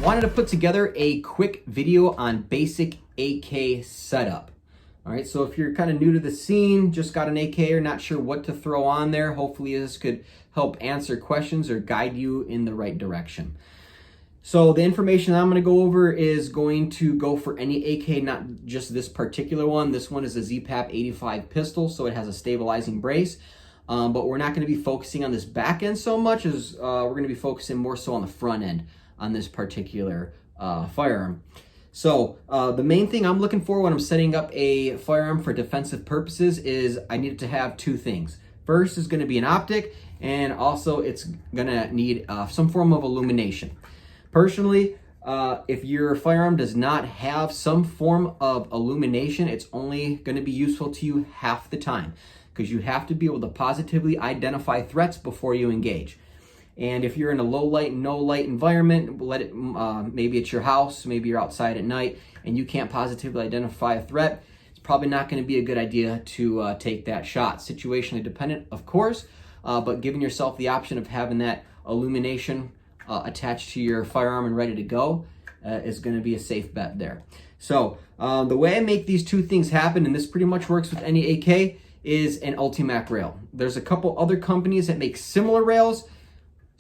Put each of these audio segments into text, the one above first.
wanted to put together a quick video on basic AK setup. All right, so if you're kind of new to the scene, just got an AK or not sure what to throw on there, hopefully this could help answer questions or guide you in the right direction. So the information I'm going to go over is going to go for any AK, not just this particular one. This one is a ZPAP85 pistol, so it has a stabilizing brace. But we're not going to be focusing on this back end so much as we're going to be focusing more so on the front end on this particular firearm. So the main thing I'm looking for when I'm setting up a firearm for defensive purposes is I need it to have two things. First is going to be an optic, and also it's going to need some form of illumination. Personally, if your firearm does not have some form of illumination, it's only going to be useful to you half the time, because you have to be able to positively identify threats before you engage. And if you're in a low light, no light environment, maybe it's your house, maybe you're outside at night, and you can't positively identify a threat, it's probably not going to be a good idea to take that shot. Situationally dependent, of course, but giving yourself the option of having that illumination attached to your firearm and ready to go is going to be a safe bet there. So the way I make these two things happen, and this pretty much works with any AK, is an Ultimak rail. There's a couple other companies that make similar rails,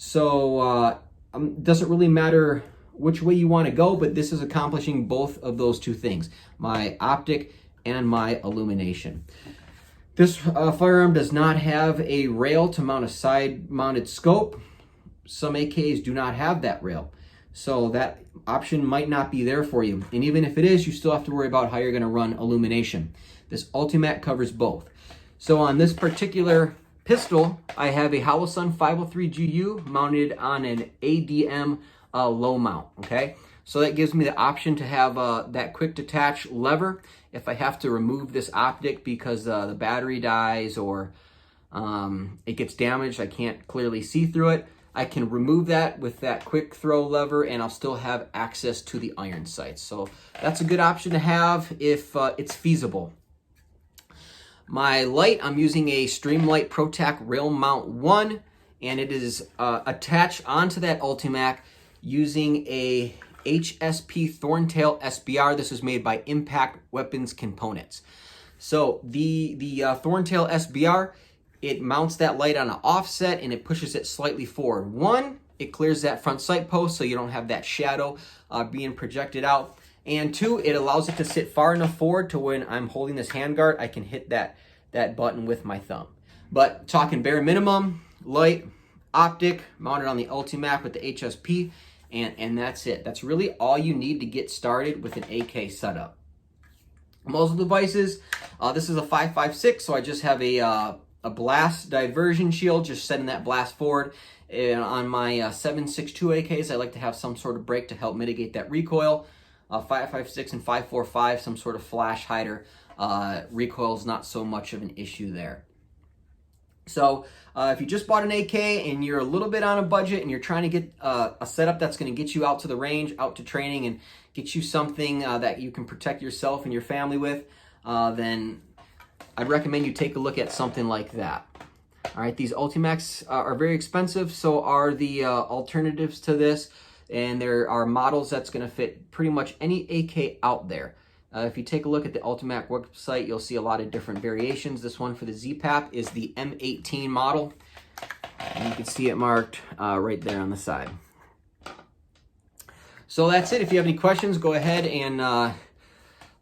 so doesn't really matter which way you want to go, but this is accomplishing both of those two things, my optic and my illumination. This firearm does not have a rail to mount a side-mounted scope. Some AKs do not have that rail, so that option might not be there for you. And even if it is, you still have to worry about how you're going to run illumination. This Ultimak covers both. So on this particular pistol, I have a Holosun 503 GU mounted on an ADM low mount, okay? So that gives me the option to have that quick detach lever if I have to remove this optic because the battery dies or it gets damaged, I can't clearly see through it. I can remove that with that quick throw lever and I'll still have access to the iron sights. So that's a good option to have if it's feasible. My light, I'm using a Streamlight ProTac Rail Mount 1, and it is attached onto that Ultimak using a HSP Thorntail SBR. This is made by Impact Weapons Components. So the Thorntail SBR, it mounts that light on an offset and it pushes it slightly forward. One, it clears that front sight post so you don't have that shadow being projected out. And two, it allows it to sit far enough forward to when I'm holding this handguard, I can hit that button with my thumb. But talking bare minimum, light, optic, mounted on the Ultimak with the HSP, and that's it. That's really all you need to get started with an AK setup. Muzzle devices, this is a 5.56, so I just have a blast diversion shield, just setting that blast forward. And on my 7.62 AKs, I like to have some sort of brake to help mitigate that recoil. 5.56 and 5.45, some sort of flash hider. Recoil is not so much of an issue there. So if you just bought an AK and you're a little bit on a budget and you're trying to get a setup that's going to get you out to the range, out to training, and get you something that you can protect yourself and your family with, then I'd recommend you take a look at something like that. All right, these Ultimaks are very expensive, so are the alternatives to this, and there are models that's going to fit pretty much any AK out there. If you take a look at the Ultimak website, you'll see a lot of different variations. This one for the ZPAP is the M18 model, and you can see it marked right there on the side. So that's it. If you have any questions, go ahead and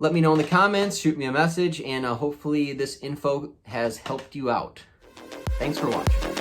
let me know in the comments, shoot me a message, and hopefully this info has helped you out. Thanks for watching.